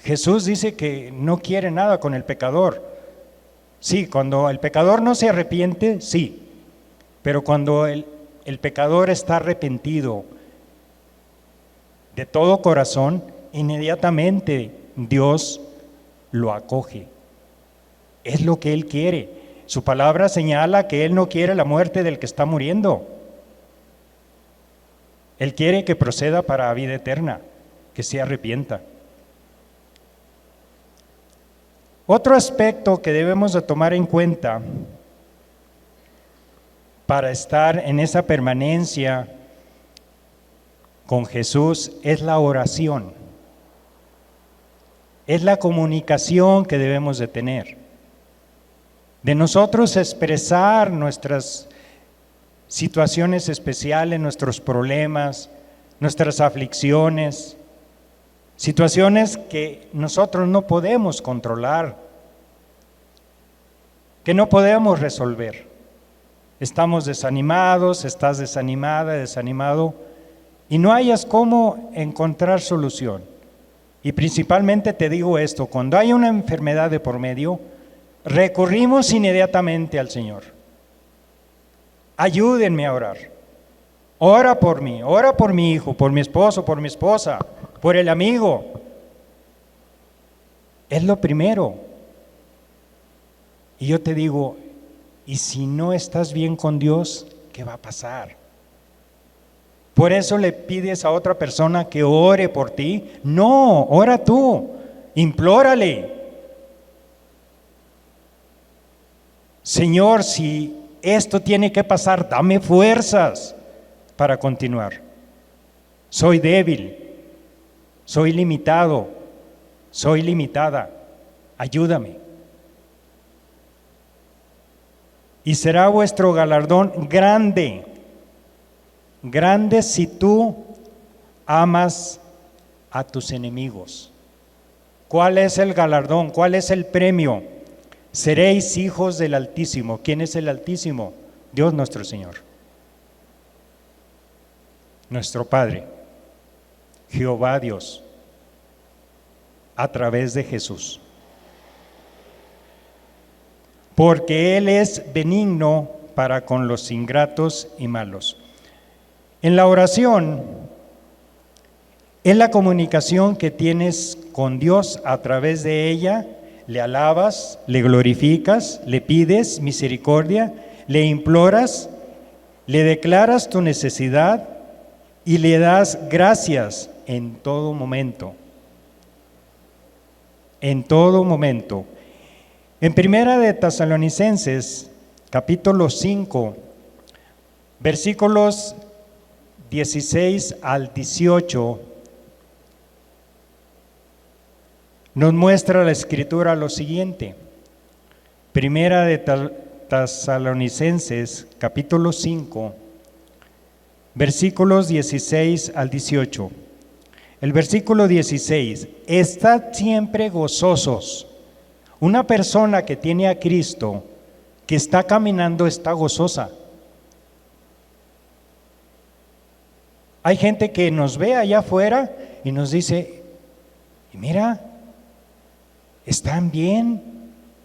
Jesús dice que no quiere nada con el pecador. Sí, cuando el pecador no se arrepiente, sí, pero cuando el pecador está arrepentido de todo corazón, inmediatamente Dios lo acoge. Es lo que Él quiere. Su palabra señala que Él no quiere la muerte del que está muriendo. Él quiere que proceda para vida eterna, que se arrepienta. Otro aspecto que debemos de tomar en cuenta para estar en esa permanencia con Jesús es la oración. Es la comunicación que debemos de tener. De nosotros expresar nuestras situaciones especiales, nuestros problemas, nuestras aflicciones, situaciones que nosotros no podemos controlar, que no podemos resolver. Estamos desanimados, estás desanimada, desanimado, y no hayas cómo encontrar solución. Y principalmente te digo esto, cuando hay una enfermedad de por medio, recurrimos inmediatamente al Señor. Ayúdenme a orar. Ora por mí, ora por mi hijo, por mi esposo, por mi esposa, por el amigo. Es lo primero. Y yo te digo, ¿y si no estás bien con Dios, qué va a pasar? Por eso le pides a otra persona que ore por ti. No, ora tú, implórale. Señor, si esto tiene que pasar, dame fuerzas para continuar. Soy débil, soy limitado, soy limitada. Ayúdame. Y será vuestro galardón grande, grande si tú amas a tus enemigos. ¿Cuál es el galardón? ¿Cuál es el premio? Seréis hijos del Altísimo. ¿Quién es el Altísimo? Dios nuestro Señor, nuestro Padre, Jehová Dios, a través de Jesús. Porque Él es benigno para con los ingratos y malos. En la oración es la comunicación que tienes con Dios. A través de ella le alabas, le glorificas, le pides misericordia, le imploras, le declaras tu necesidad y le das gracias en todo momento. En todo momento. En Primera de Tesalonicenses, capítulo 5, versículos 16 al 18, nos muestra la Escritura lo siguiente. Primera de Tesalonicenses, capítulo 5, versículos 16 al 18. El versículo 16, estad siempre gozosos. Una persona que tiene a Cristo, que está caminando, está gozosa. Hay gente que nos ve allá afuera y nos dice, mira, están bien,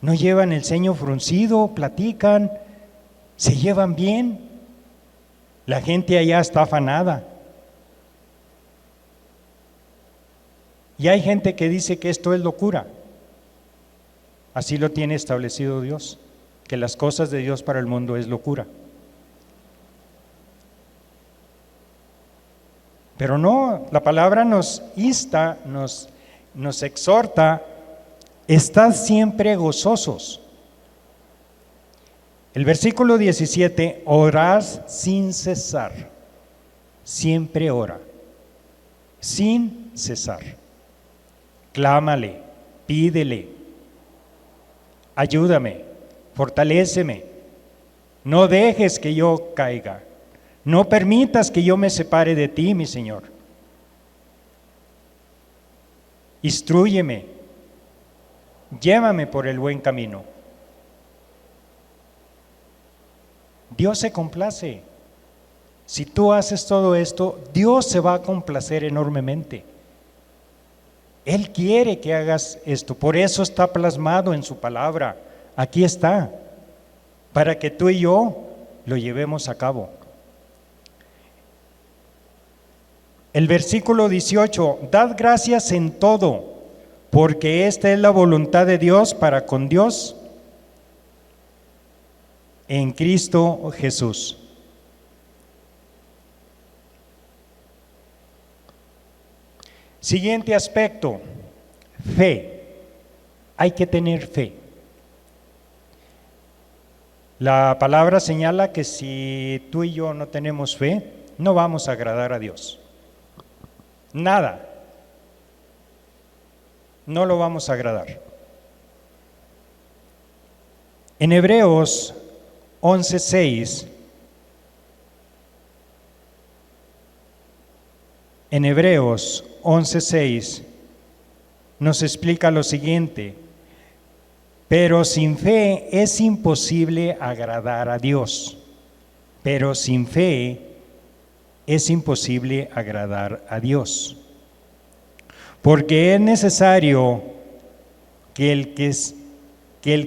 no llevan el ceño fruncido, platican, se llevan bien. La gente allá está afanada. Y hay gente que dice que esto es locura. Así lo tiene establecido Dios, que las cosas de Dios para el mundo es locura. Pero no, la palabra nos insta, nos exhorta, estad siempre gozosos. El versículo 17, orad sin cesar, siempre ora, sin cesar. Clámale, pídele. Ayúdame, fortaléceme, no dejes que yo caiga, no permitas que yo me separe de ti, mi Señor. Instrúyeme, llévame por el buen camino. Dios se complace. Si tú haces todo esto, Dios se va a complacer enormemente. Él quiere que hagas esto, por eso está plasmado en su palabra. Aquí está, para que tú y yo lo llevemos a cabo. El versículo 18, dad gracias en todo, porque esta es la voluntad de Dios para con Dios en Cristo Jesús. Siguiente aspecto, fe. Hay que tener fe. La palabra señala que si tú y yo no tenemos fe, no vamos a agradar a Dios. Nada. No lo vamos a agradar. En Hebreos 11:6, en Hebreos 11:6 nos explica lo siguiente: pero sin fe es imposible agradar a Dios. Pero sin fe es imposible agradar a Dios. Porque es necesario que el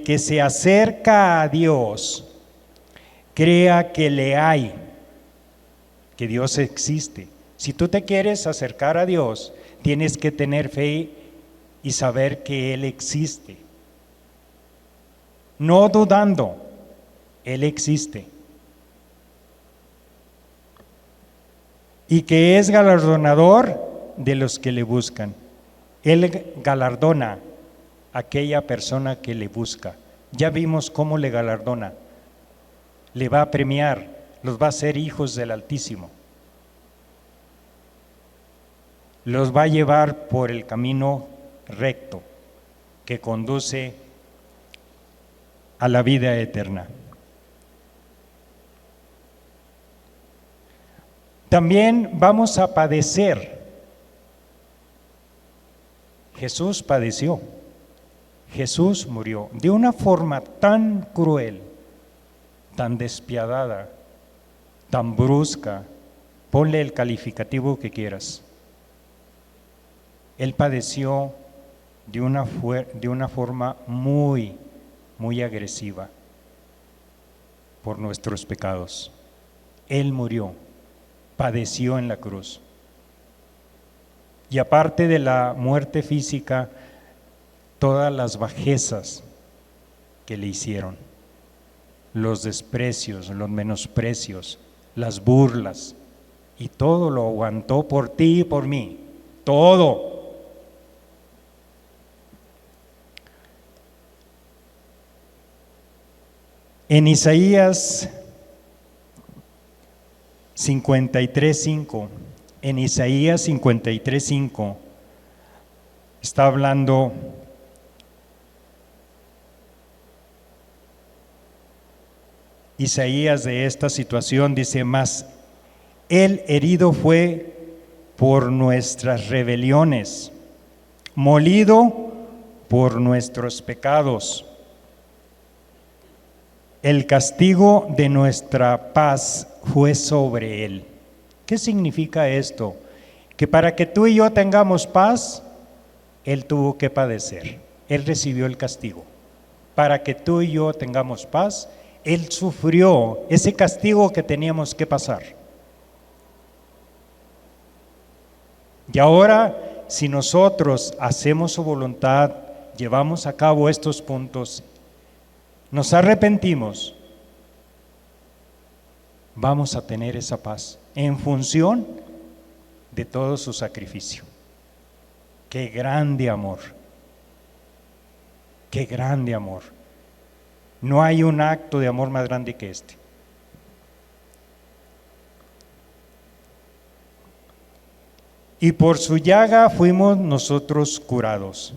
que se acerca a Dios crea que le hay, que Dios existe. Si tú te quieres acercar a Dios, tienes que tener fe y saber que Él existe. no dudando, Él existe. Y que es galardonador de los que le buscan. Él galardona a aquella persona que le busca. Ya vimos cómo le galardona. Le va a premiar, los va a hacer hijos del Altísimo. Los va a llevar por el camino recto que conduce a la vida eterna. También vamos a padecer. Jesús padeció, Jesús murió de una forma tan cruel, tan despiadada, tan brusca, ponle el calificativo que quieras. Él padeció de una forma muy, muy agresiva por nuestros pecados. Él murió, padeció en la cruz. Y aparte de la muerte física, todas las bajezas que le hicieron, los desprecios, los menosprecios, las burlas, y todo lo aguantó por ti y por mí, todo. En Isaías 53:5, en Isaías 53:5 está hablando Isaías de esta situación, dice: mas Él herido fue por nuestras rebeliones, molido por nuestros pecados. El castigo de nuestra paz fue sobre Él. ¿Qué significa esto? Que para que tú y yo tengamos paz, Él tuvo que padecer. Él recibió el castigo. Para que tú y yo tengamos paz, Él sufrió ese castigo que teníamos que pasar. Y ahora, si nosotros hacemos su voluntad, llevamos a cabo estos puntos, nos arrepentimos, vamos a tener esa paz en función de todo su sacrificio. ¡Qué grande amor! ¡Qué grande amor! No hay un acto de amor más grande que este. Y por su llaga fuimos nosotros curados.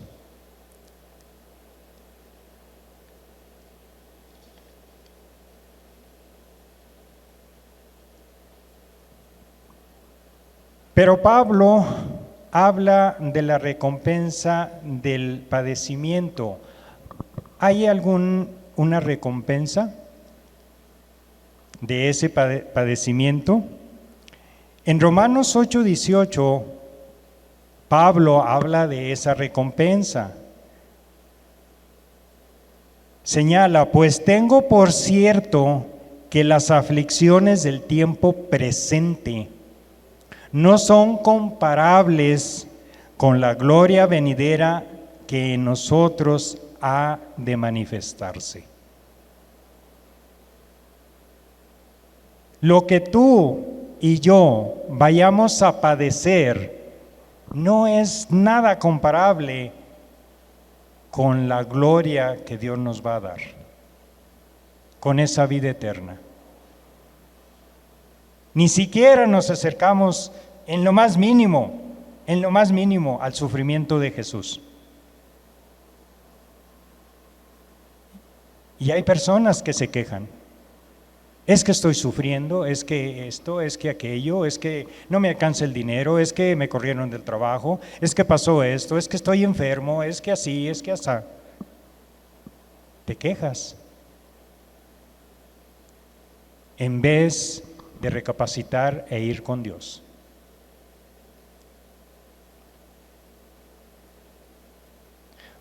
Pero Pablo habla de la recompensa del padecimiento. ¿Hay una recompensa de ese padecimiento? En Romanos 8:18, Pablo habla de esa recompensa. Señala: pues tengo por cierto que las aflicciones del tiempo presente no son comparables con la gloria venidera que en nosotros ha de manifestarse. Lo que tú y yo vayamos a padecer no es nada comparable con la gloria que Dios nos va a dar, con esa vida eterna. Ni siquiera nos acercamos en lo más mínimo al sufrimiento de Jesús. Y hay personas que se quejan. Es que estoy sufriendo, es que esto, es que aquello, es que no me alcanza el dinero, es que me corrieron del trabajo, es que pasó esto, es que estoy enfermo, es que así, es que asá. Te quejas. En vez de recapacitar e ir con Dios.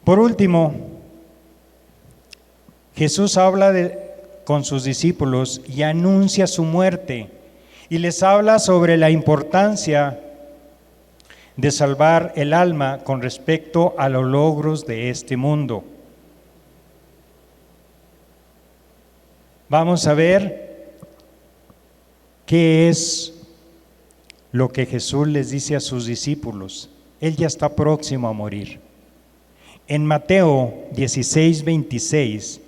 Por último, Jesús habla con sus discípulos y anuncia su muerte y les habla sobre la importancia de salvar el alma con respecto a los logros de este mundo. vamos a ver qué es lo que Jesús les dice a sus discípulos. Él ya está próximo a morir. En Mateo 16:26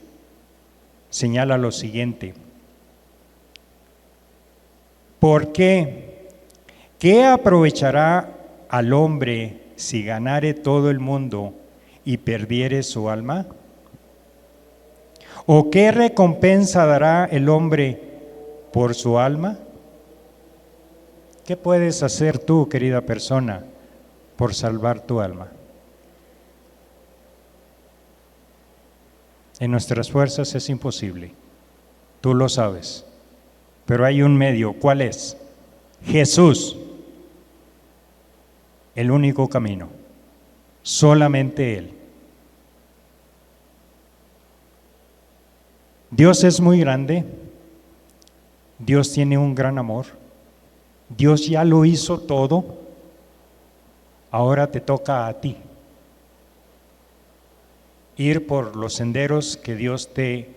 señala lo siguiente: ¿por qué? ¿Qué aprovechará al hombre si ganare todo el mundo y perdiere su alma? ¿O qué recompensa dará el hombre por su alma? ¿Qué puedes hacer tú, querida persona, por salvar tu alma? En nuestras fuerzas es imposible, tú lo sabes, pero hay un medio. ¿Cuál es? Jesús, el único camino, solamente Él. Dios es muy grande, Dios tiene un gran amor, Dios ya lo hizo todo, ahora te toca a ti ir por los senderos que Dios te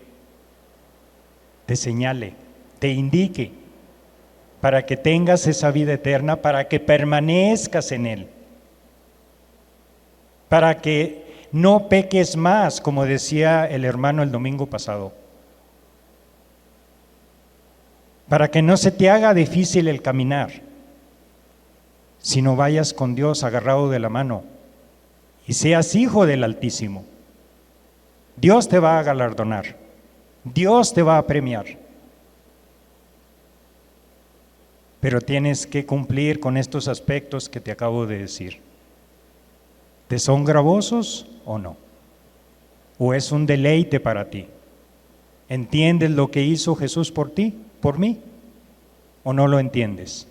señale, te indique, para que tengas esa vida eterna, para que permanezcas en Él, para que no peques más, como decía el hermano el domingo pasado, para que no se te haga difícil el caminar, sino vayas con Dios agarrado de la mano y seas hijo del Altísimo. Dios te va a galardonar, Dios te va a premiar, pero tienes que cumplir con estos aspectos que te acabo de decir. ¿Te son gravosos o no? ¿O es un deleite para ti? ¿Entiendes lo que hizo Jesús por ti, por mí? ¿O no lo entiendes?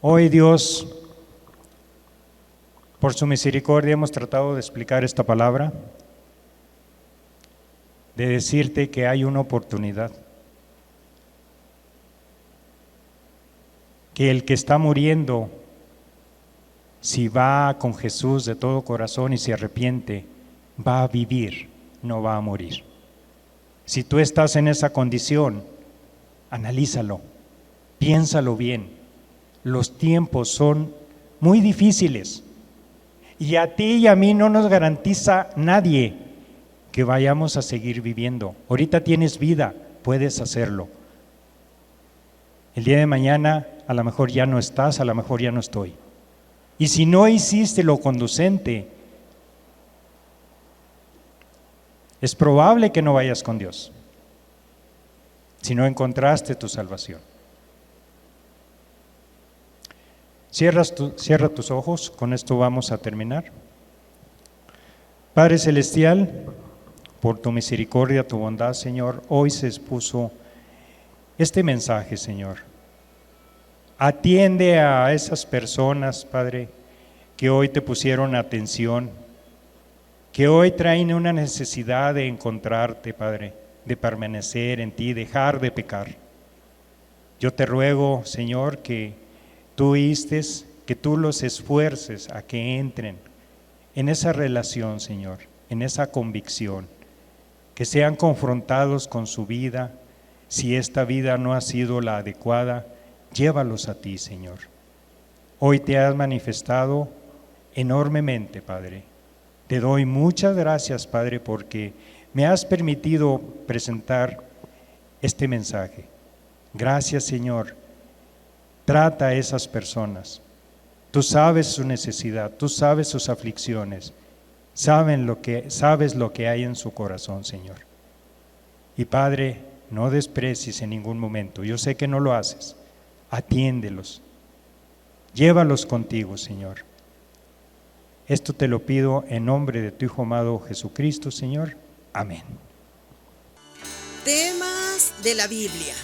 Hoy Dios, por su misericordia, hemos tratado de explicar esta palabra, de decirte que hay una oportunidad, que el que está muriendo, si va con Jesús de todo corazón y se arrepiente, va a vivir, no va a morir. Si tú estás en esa condición, analízalo, piénsalo bien. Los tiempos son muy difíciles y a ti y a mí no nos garantiza nadie que vayamos a seguir viviendo. Ahorita tienes vida, puedes hacerlo. El día de mañana a lo mejor ya no estás, a lo mejor ya no estoy. Y si no hiciste lo conducente, es probable que no vayas con Dios, si no encontraste tu salvación. Cierra tus ojos, con esto vamos a terminar. Padre Celestial, por tu misericordia, tu bondad, Señor, hoy se expuso este mensaje, Señor. Atiende a esas personas, Padre, que hoy te pusieron atención, que hoy traen una necesidad de encontrarte, Padre, de permanecer en ti, dejar de pecar. Yo te ruego, Señor, que tú los esfuerces a que entren en esa relación, Señor, en esa convicción, que sean confrontados con su vida. Si esta vida no ha sido la adecuada, llévalos a ti, Señor. Hoy te has manifestado enormemente, Padre. Te doy muchas gracias, Padre, porque me has permitido presentar este mensaje. Gracias, Señor. Trata a esas personas. Tú sabes su necesidad, tú sabes sus aflicciones, sabes lo que hay en su corazón, Señor. Y Padre, no desprecies en ningún momento. Yo sé que no lo haces. Atiéndelos. Llévalos contigo, Señor. Esto te lo pido en nombre de tu Hijo amado Jesucristo, Señor. Amén. Temas de la Biblia.